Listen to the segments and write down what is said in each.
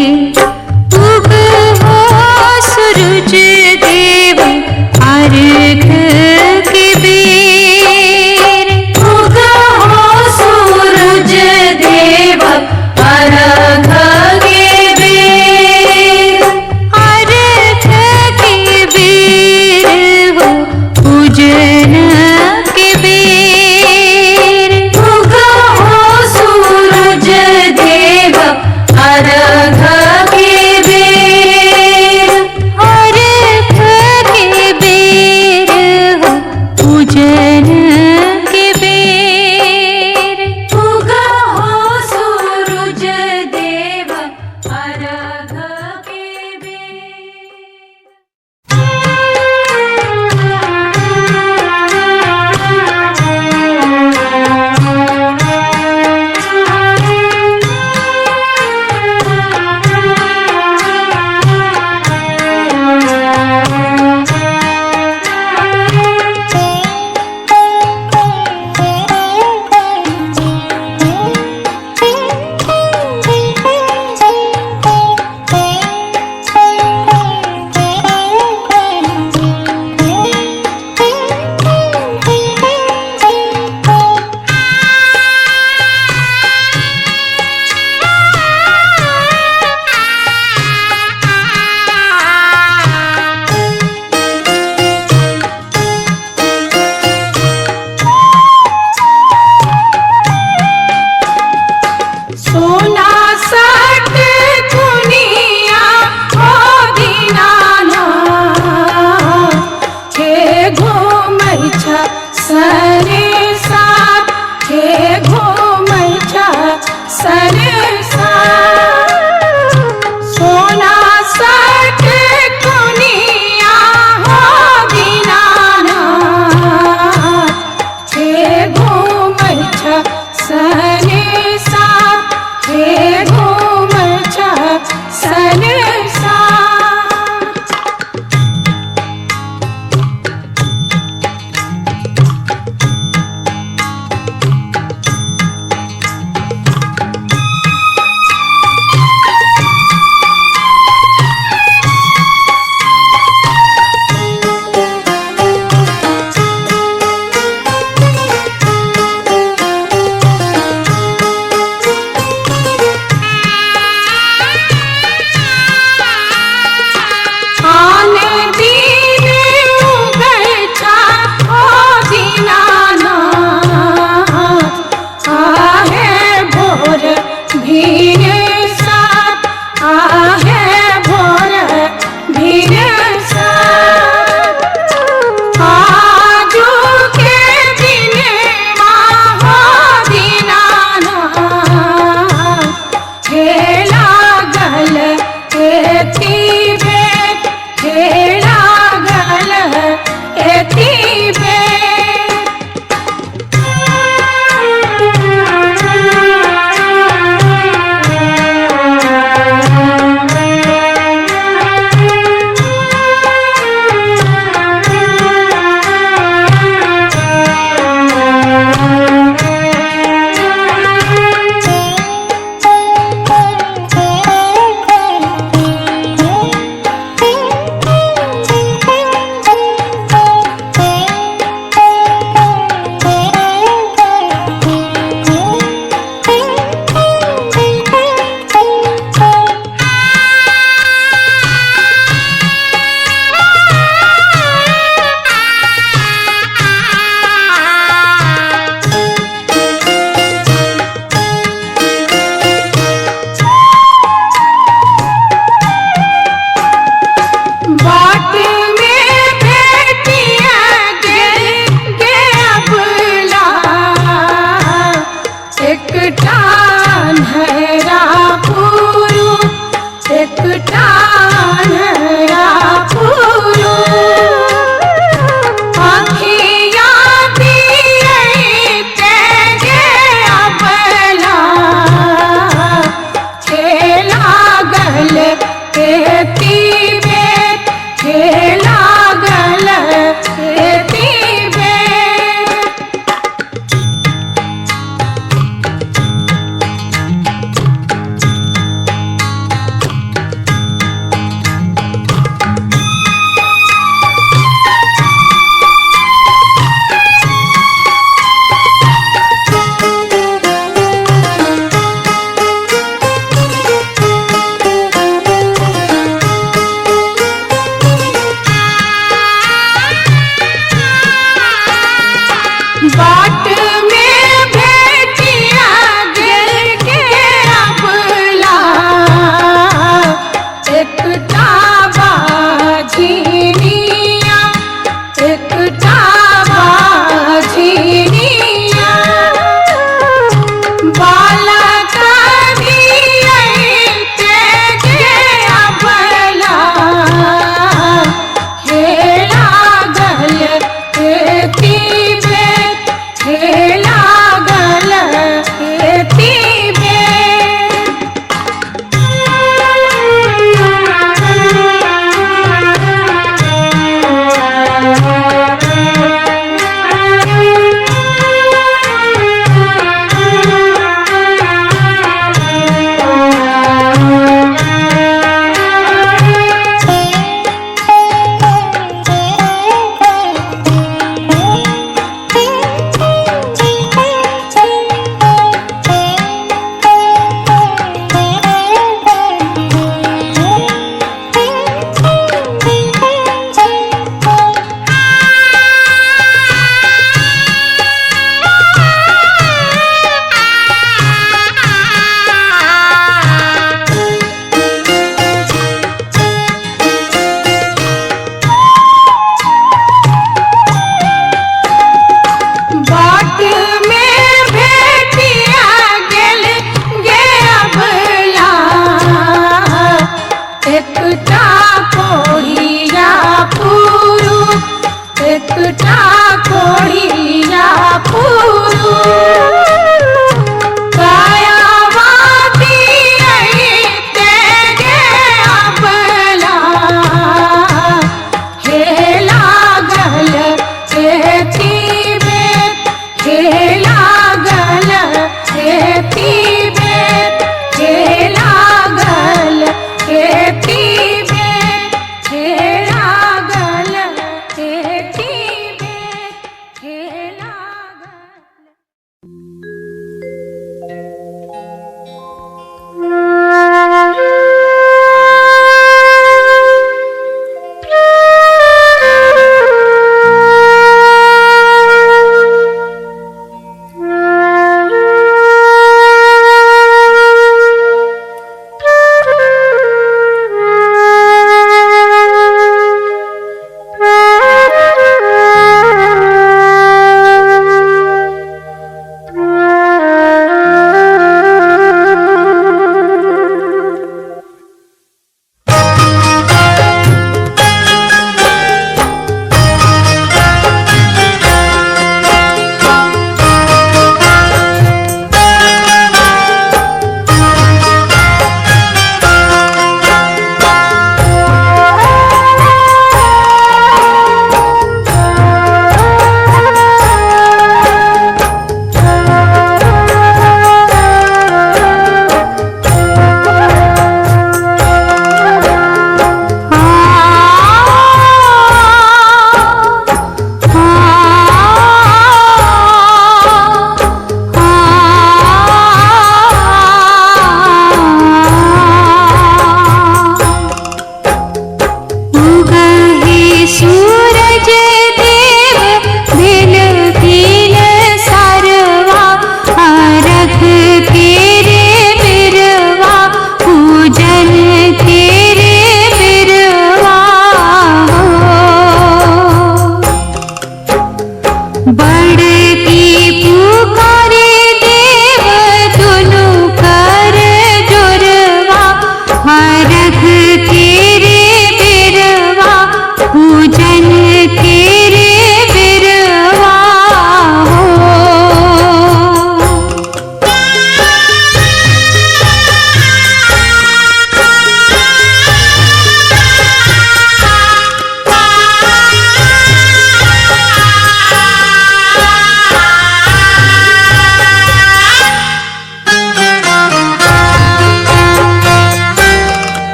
उग हो सूरज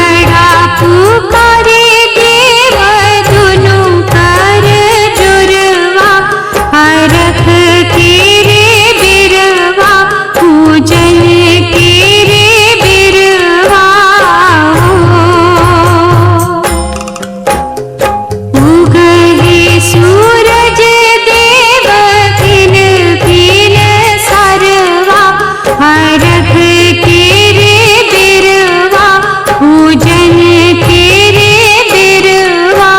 बड़ा पुकारे देव दुनु कर जुरवा, रख के रे बिरवा पूजन के रे बिरवा। उगहे सूरज देव भिन भिन सरवा, रख के रे बिरवा पूजन के रे बिरवा।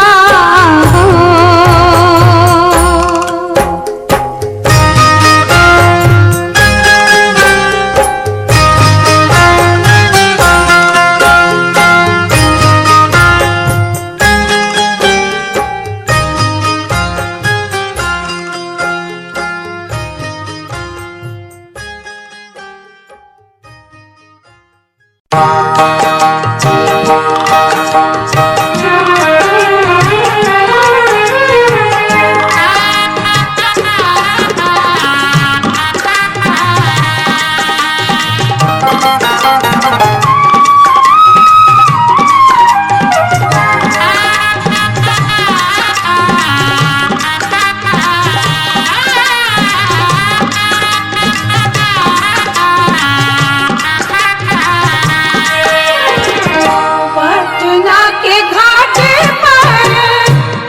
पटना के घाट पर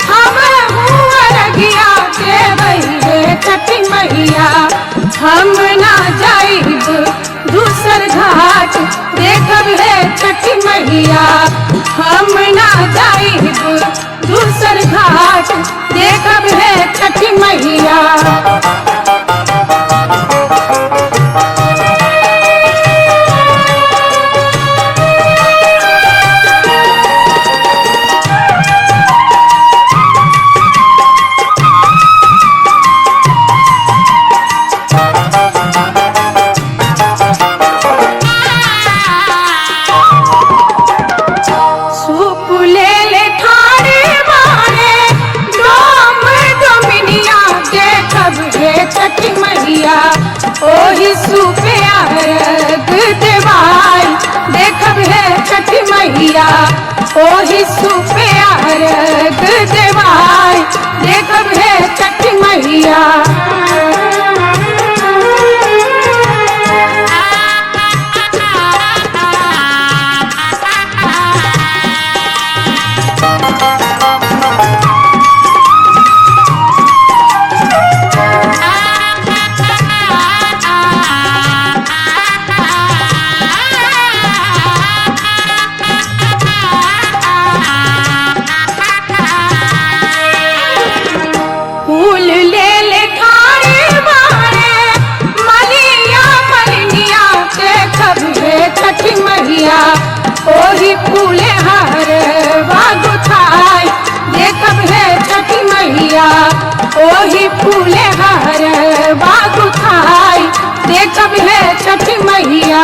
हम रगिया देवैये छठी मैया, हम ना जाइब दूसर घाट देखब हे छठी मैया, हम ना जाइब दूसर घाट देखब हे छठी मैया। सूप ले ले ठाड़े बाड़े डोम डोमिनिया देखब हे छठी मैया, ओही सूपे अर्घ देवाई देखब हे छठी मैया, ओही सूपे अर्घ देवाई देखब हे छठी मैया। फूल ले ले ठाड़े बाड़े मलिया मलिनिया देखब हे छठी मैया, ओही फूले हर बागुथाई देखब हे छठी मैया, ओही फूले हर बागुथाई देखब हे छठी मैया।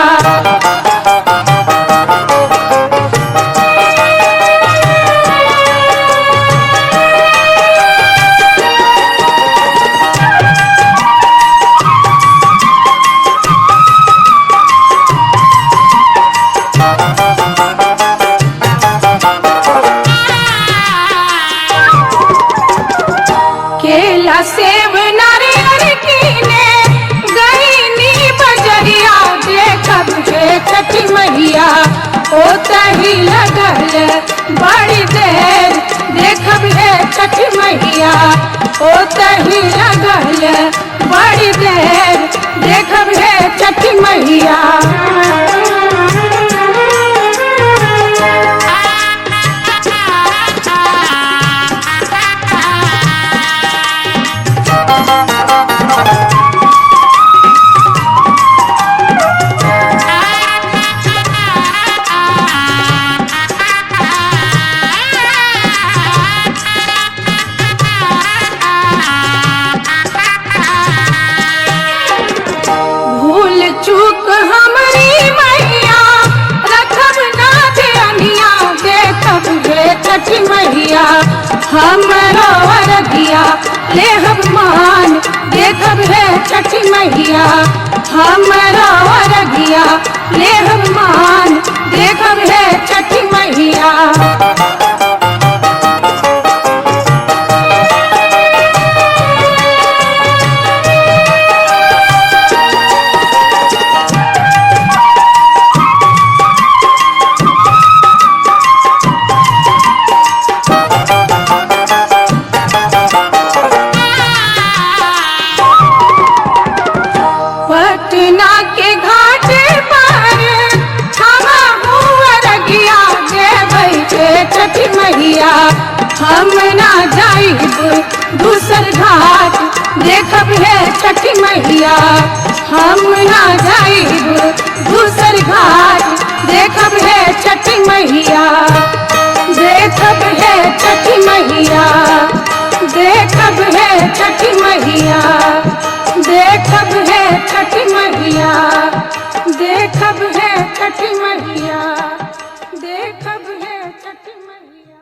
केला सेब नारियल कीने गईनी बजरिया देखब हे छठी मैया, ओतही लगल बड़ी देर देखब हे छठी मैया, ओतही लगल बड़ी देर देखब हे छठी मैया। भूल चूक हमरी मैया रखब ना ध्यानिया देखब हे छठी मैया, हमरो अरगिया लेहब मान देखब हे छठी मैया, हमरो अरगिया लेहब मान देखब हे छठी मैया। मैया हम ना जाइब दूसर घाट देखब है छठी मैया देखब है छठी मैया देखब है छठी मैया देखब है छठी मैया देखब है छठी मैया देखब है छठी मैया।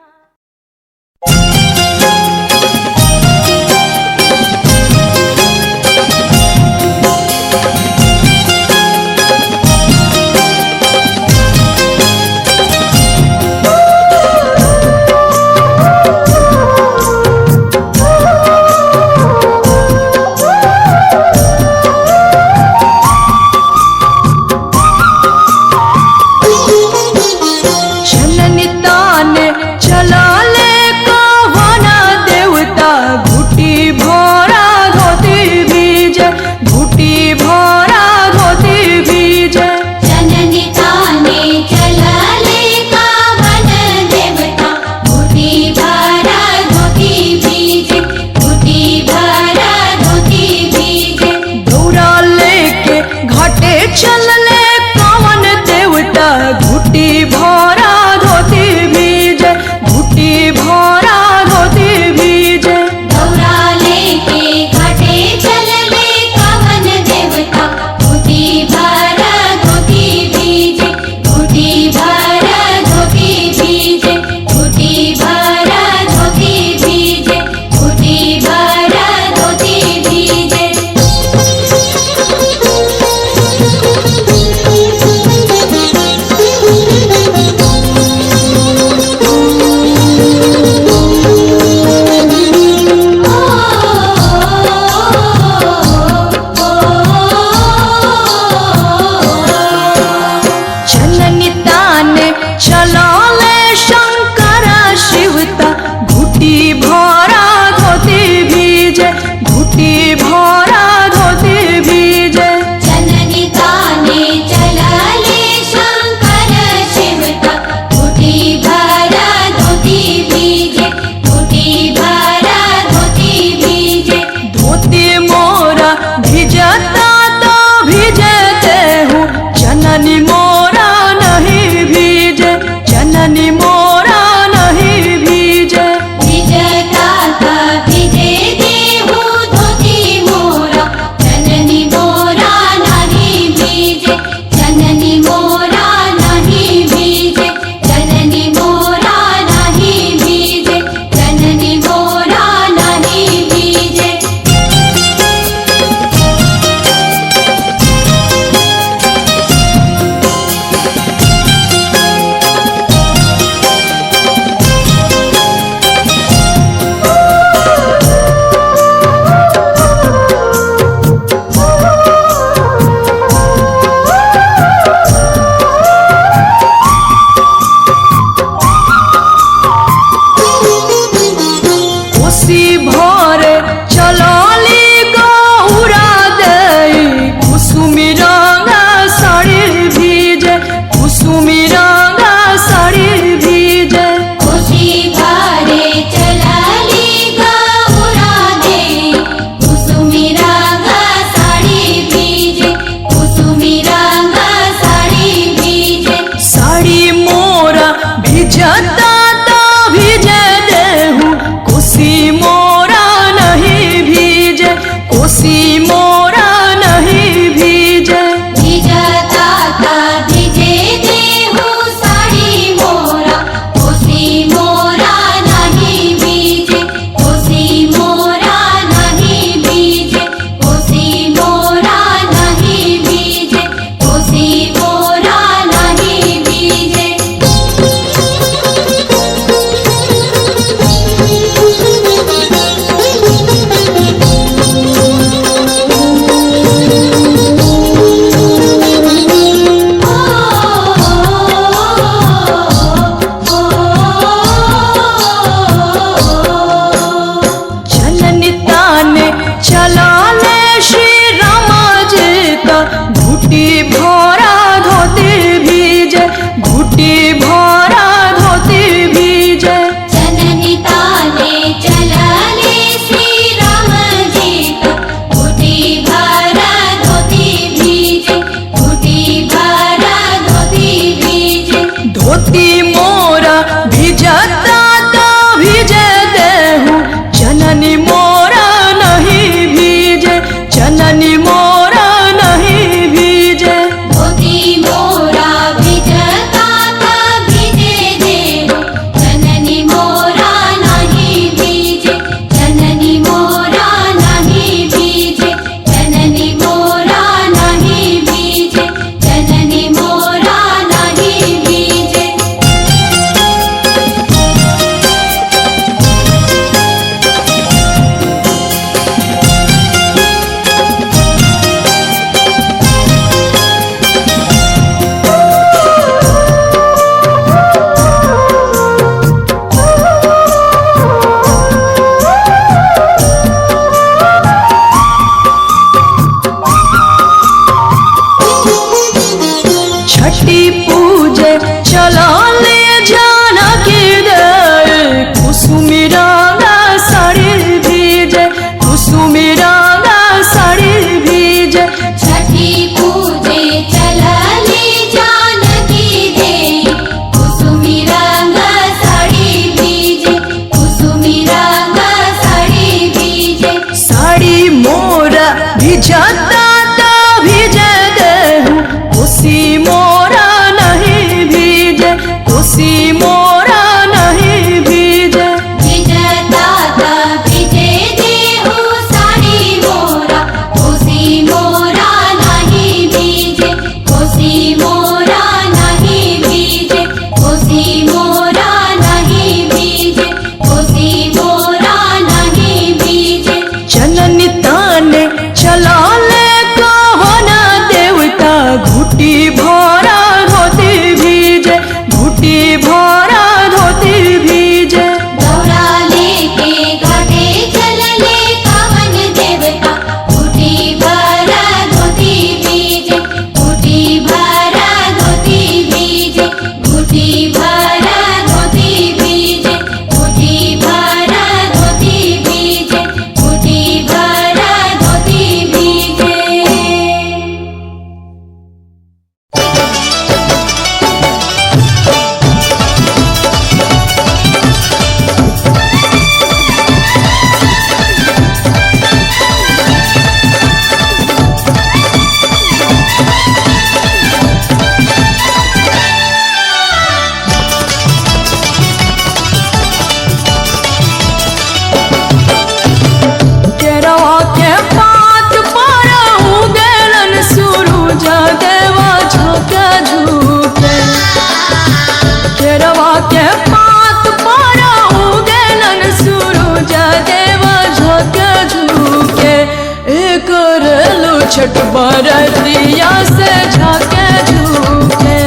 छठ बरतिया से झाके झूके।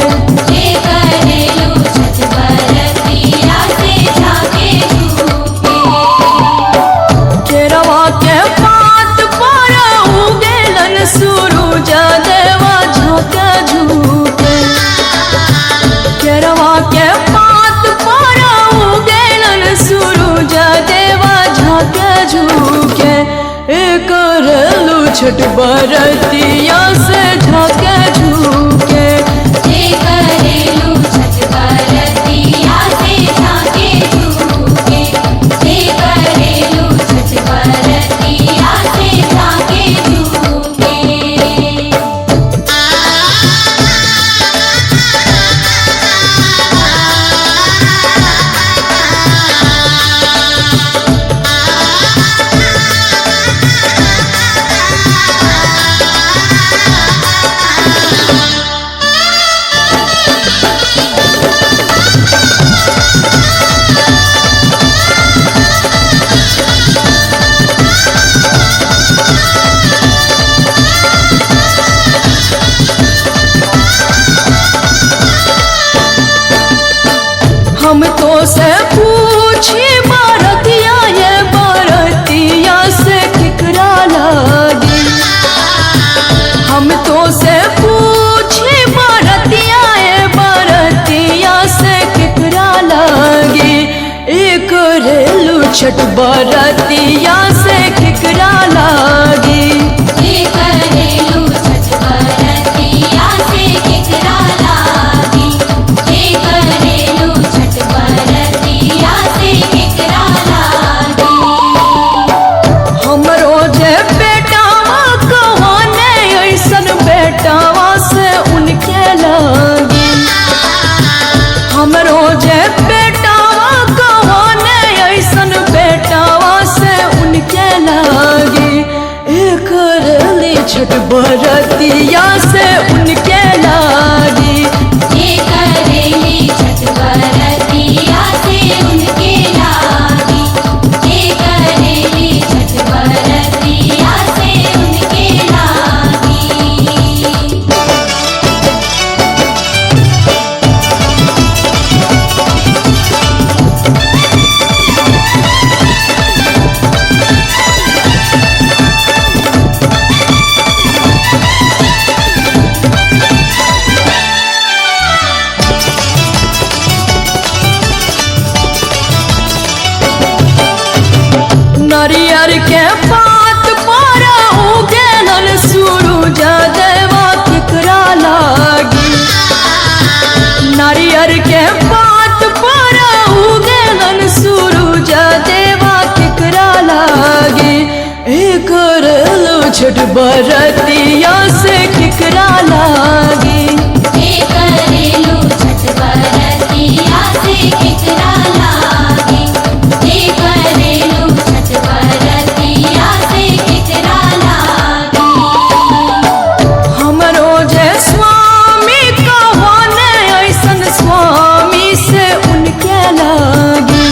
जे करेलू छठ बरतिया से झाके झूके। केरवा के पात पर उगेलन सूरज देवा झाके झूके। केरवा के पात पर उगेलन सूरज देवा झाके झूके। करेलू छठ बरतिया से झाके झूके। जे करेलू छठ बरतिया से झाके झूके। जे करेलू छठ बरतिया से झाके झूके। हम तो से पूछी बरतिया ये बरतिया से केकरा लागी। हम तो से पूछी बरतिया ये बरतिया से केकरा लागी। करेलू छठ बरतिया से केकरा लागी। जे करेलू छठ बरतिया से केकरा लागी। जे करेलू छठ बरतिया से केकरा लागी। हमरो जे बेटावा कहाने ऐसन बेटावा से उनके लागी। हमरो जे बेटावा कहाने ऐसन बेटावा से उनके लागी। करेली छठ बरतिया से उनके लागी। जे करेली छठ बरतिया से उनके लागी। जे करेली छठ बरतिया से उनके लागी। नारियर के पात पर उगेलन सूरज देवा केकरा लागी। नारियर के पात पर उगेलन सूरज देवा केकरा लागी। करेलू छठ बरतिया से केकरा लागी। जे करेलू छठ बरतिया से केकरा लागी। जे करेलू छठ बरतिया से केकरा लागी। हमरो जे स्वामी कहाने ऐसन स्वामी से उनके लागी।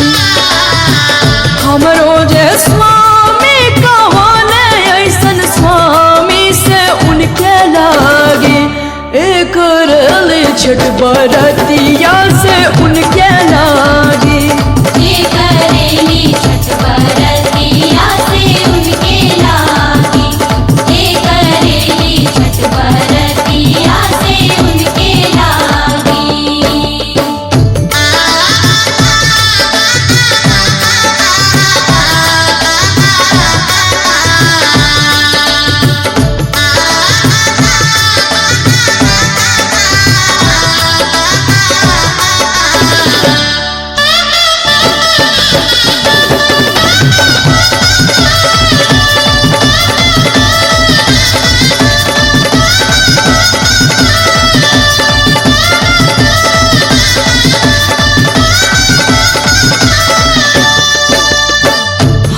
हमरो जे स्वामी कहाने ऐसन स्वामी से उनके लागी। करेली छठ बरतिया से उनके लागी। जे करेली छठ बरतिया से उनके लागी। जे करेली छठ बरतिया से उनके लागी।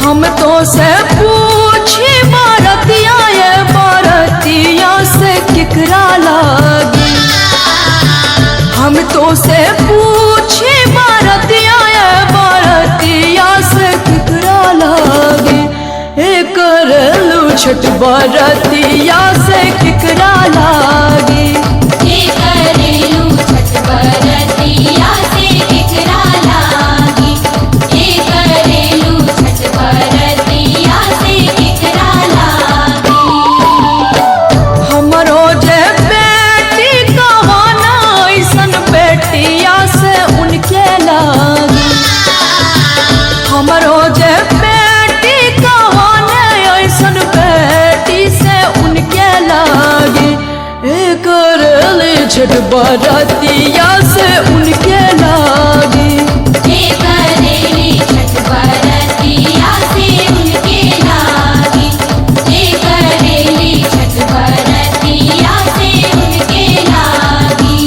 हम तो से पूछी बरतिया ये बरतिया से केकरा लागी। हम तो से पूछी बरतिया ये बरतिया से केकरा लागी। करेलू छठ बरतिया से बरतिया से उनके लागी। हे करेली छठ बरतिया से उनके लागी। हे करेली छठ बरतिया से उनके लागी।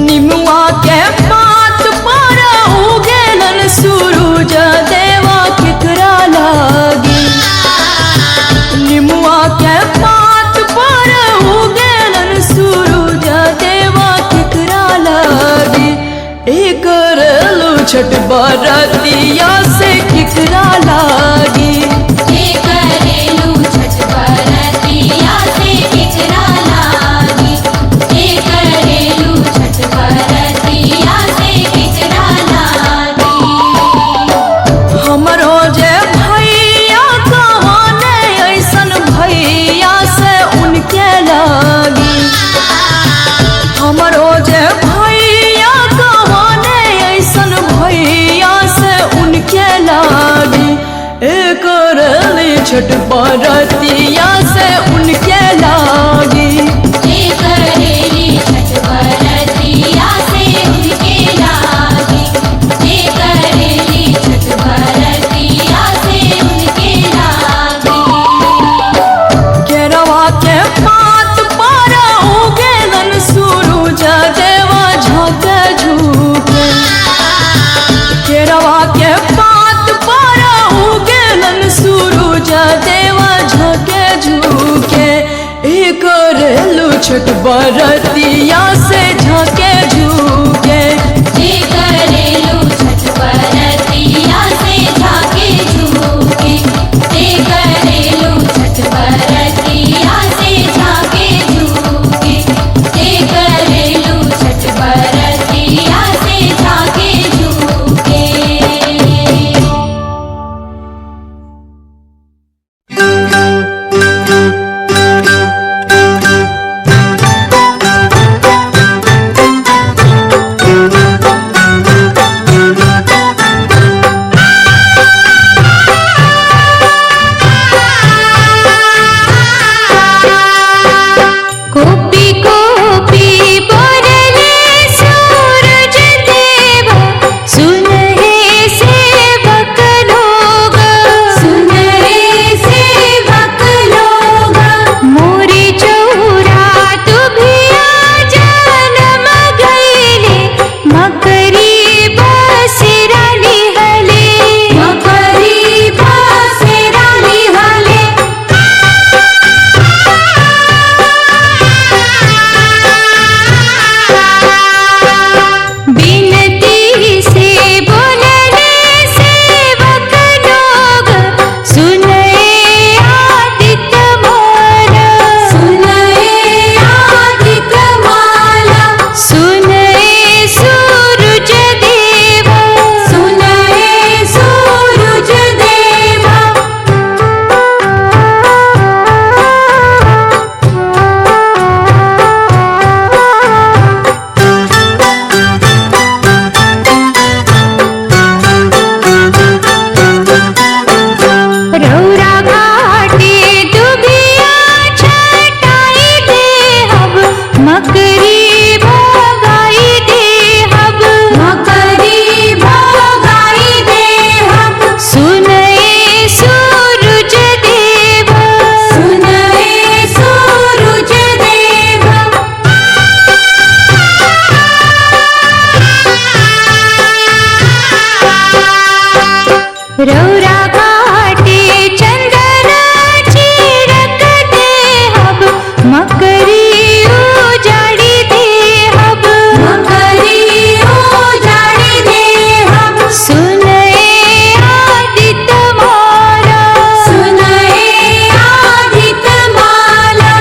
निमुआ के पात पर उगेलन सूरज देवा केकरा लागी। निमुआ के पात पर उगेलन सूरज देवा केकरा लागी। करेलू छठ बरतिया से केकरा लागी। हे करेलू छठ बरतिया से केकरा लागी। हे करेलू छठ बरतिया से केकरा लागी। हमरो जे भैया कहाने ऐसन भैया से उनके लागी। हमरो जे भैया कहाने ऐसन भैया से उनके लागी। करेली छठ बरतिया से उनके लागी। हे करेली छठ बरतिया से उनके लागी। हे करेली छठ बरतिया से उनके लागी। केरवा के पात पर उगेलन सूरज देवा झाँके झुके। केरवा के पात पर उगेलन सूरज देवा झाँके झुके। करेलू छठ बरतिया से झाँके झुके। हे करेलू छठ बरतिया से झाँके झुके। हे करेलू छठ बरतिया से झाँके झुके। हे करेलू छठ बरतिया से झाँके झुके। कोपी कोपी बोलले सूरज देवा, सुन हे सेवक लोग। सुन हे सेवक लोग। मोरी चौरा तुभिया जन्म गईले, मकरी बसेरा लिहले। मकरी बसेरा लिहले। बिनती से बोलले सेवक लोग, सुने आदित्य माला। सुने आदित्य माला। सुने सूरज देवा। सुने सूरज देवा। रौरा घाटे दुभिया छटाई देहब, मकरी भगाई देहब। मकरी भगाई देहब। सुने सूरज देवा। सुने सूरज देवा। रौरा घाटे चंदन चिरक देहब, मकरी उजाड़ी देहब। मकरी उजाड़ी देहब। सुने आदित्य माला। सुने आदित्य माला।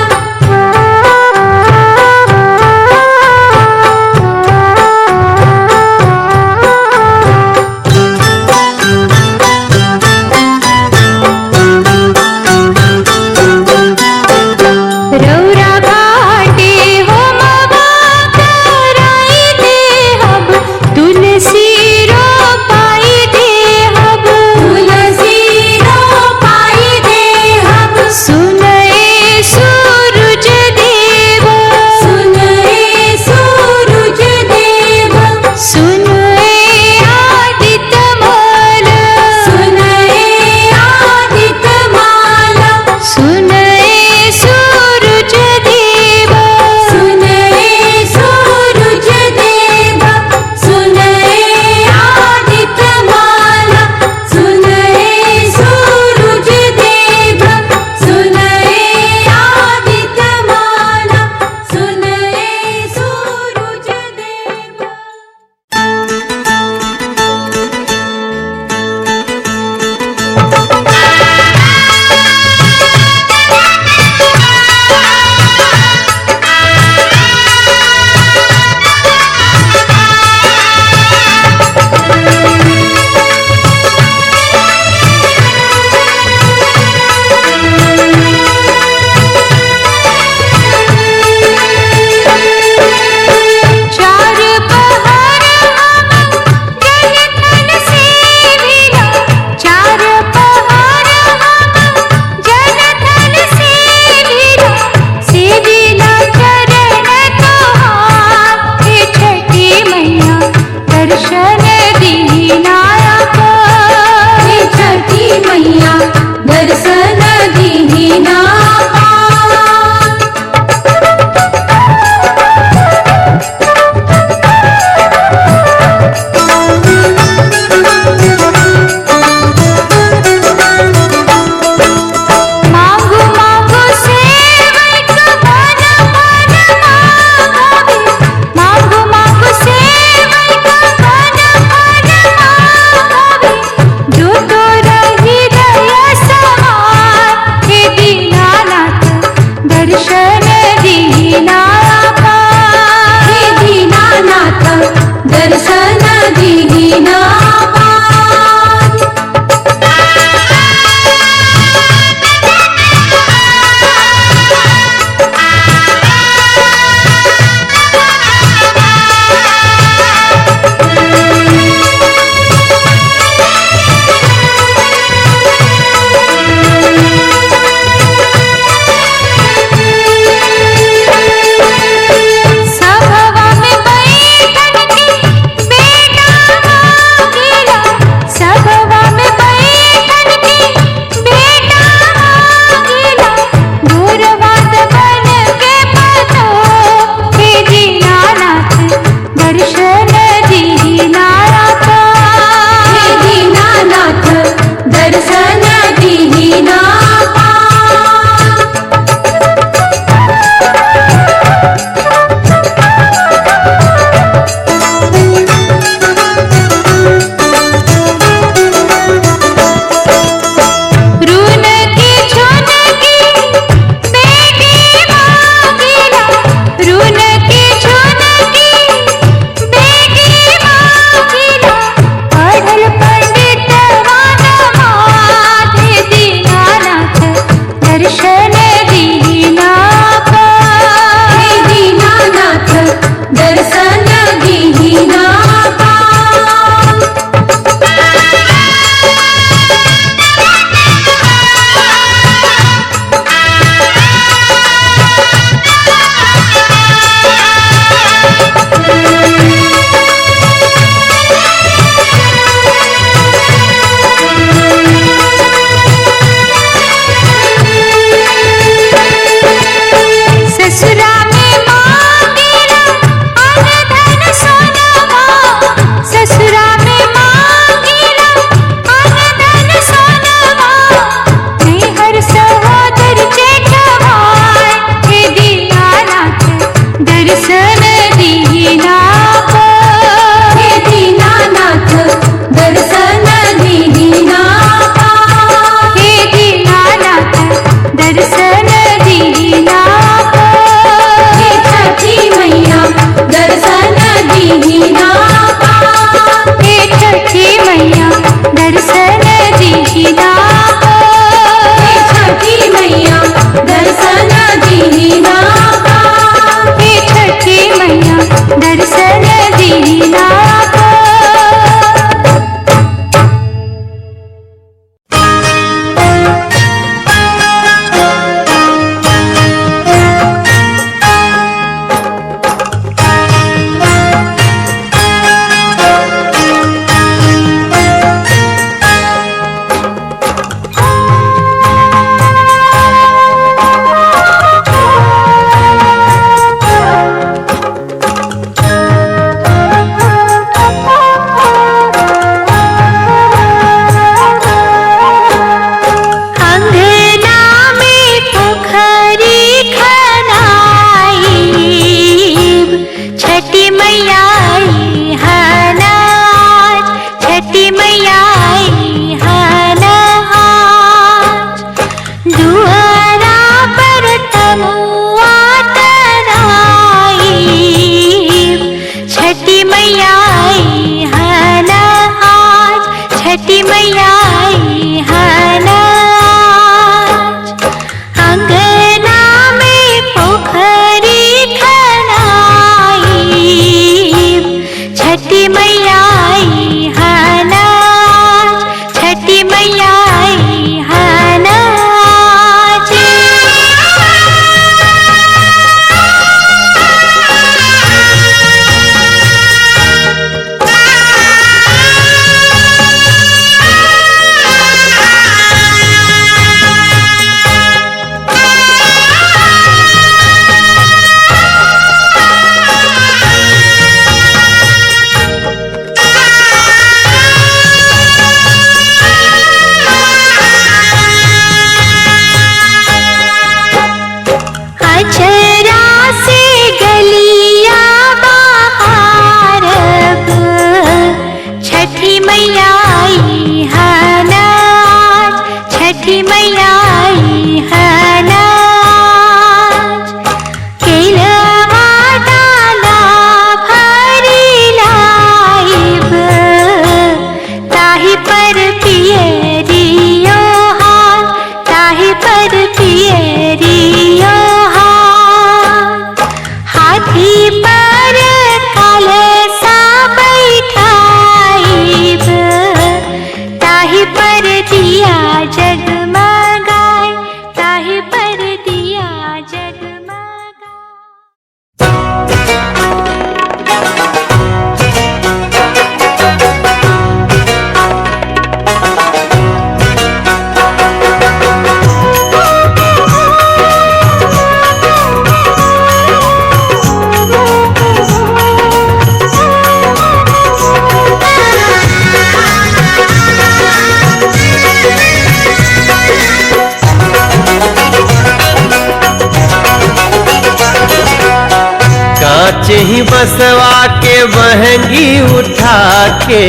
ही बसवा के बहंगी उठा के,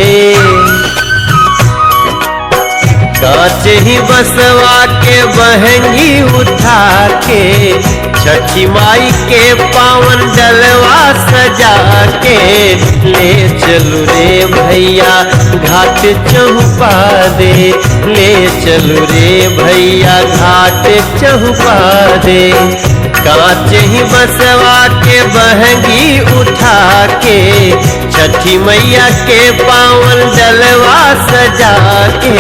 कांच ही बसवा के बहंगी उठा के, छठी माई के पावन डलवा सजा के, ले चलू रे भैया घाट चहुपा दे, ले चलू रे भैया घाट चहुपा दे। कांच ही बसवा के बहंगी उठा के, छठी मैया के पावन डलवा सजा के,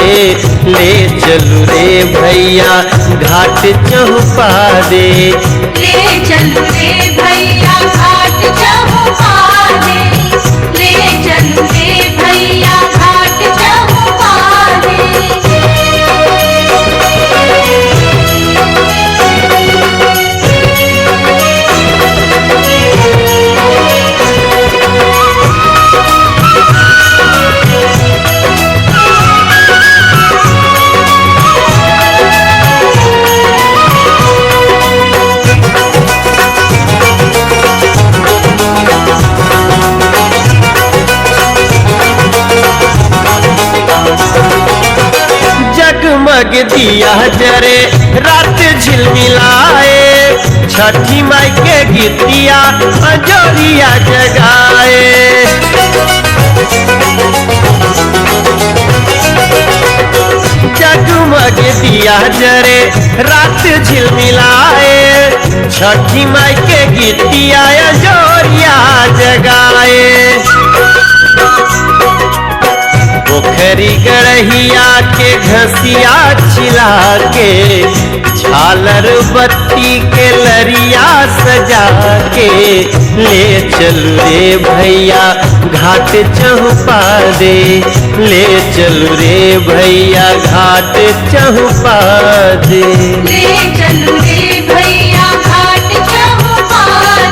ले चलू रे भैया घाट चहुपा दे, ले चलू रे भैया घाट चहुपा दे, ले चलू रे भैया घाट चहुपा दे। जगमग दिया जरे रात झिलमिलाए, छठी माई के गीतिया अंजोरिया जगाए। जगमग दिया जरे रात झिलमिलाए, छठी माई के गीतिया अंजोरिया जगाए। पोखरी गड़हिया के घसिया छिला के, झालर बत्ती के लरिया सजा के, ले चलू रे भैया घाट चहुपा दे, ले चलू रे भैया घाट चहुपा दे, ले चलू रे भैया घाट चहुपा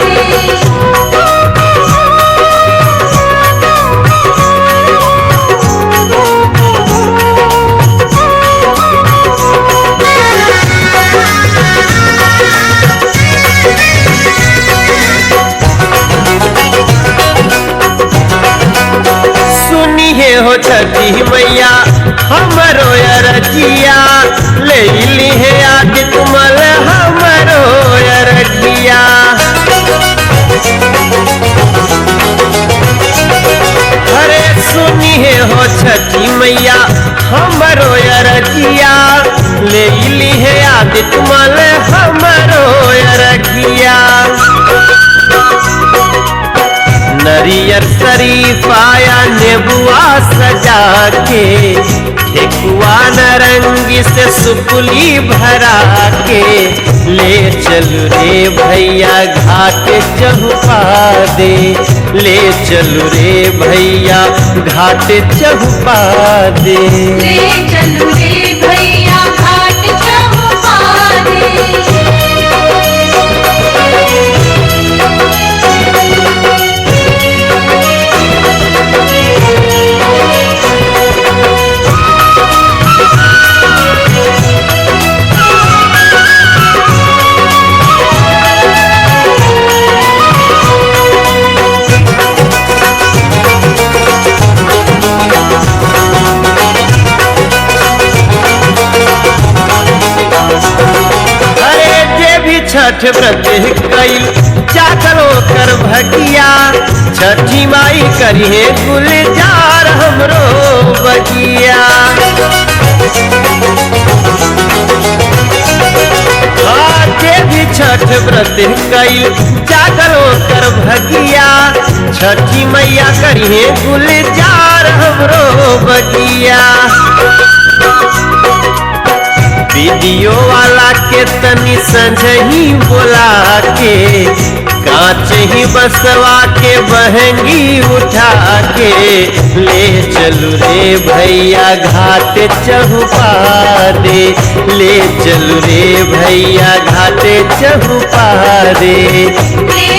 दे। सुनिए हो छठी मैया हमरो अरजिया, ले ली है आज तुमल हमरो अरजिया। अरे सुनिए हो छठी मैया हमरो अरजिया, ले ली है आज तुमल हमरो अरजिया। नरियर शरीफाया नेबुआ सजा के, ठेकुआ नारंगी से सुपुली भरा के, ले चलू रे भैया घाट चहुपा दे, ले चलू रे भैया घाट चहुपा दे, ले चलू रे भैया घाट चहुपा दे। छठ व्रत कईल चाकरो कर भगिया, छठी माई करिए गुलजार हमरो बगिया। आके भी छठ व्रत कईल चाकरो कर भगिया, छठी मैया करिए गुलजार हमरो बगिया। वीडियो वाला के तनी संझही बोला के, कांच ही बसवा के बहंगी उठा के, ले चलू रे भैया घाट चहुपा दे, ले चलू रे भैया घाट चहुपा दे, ले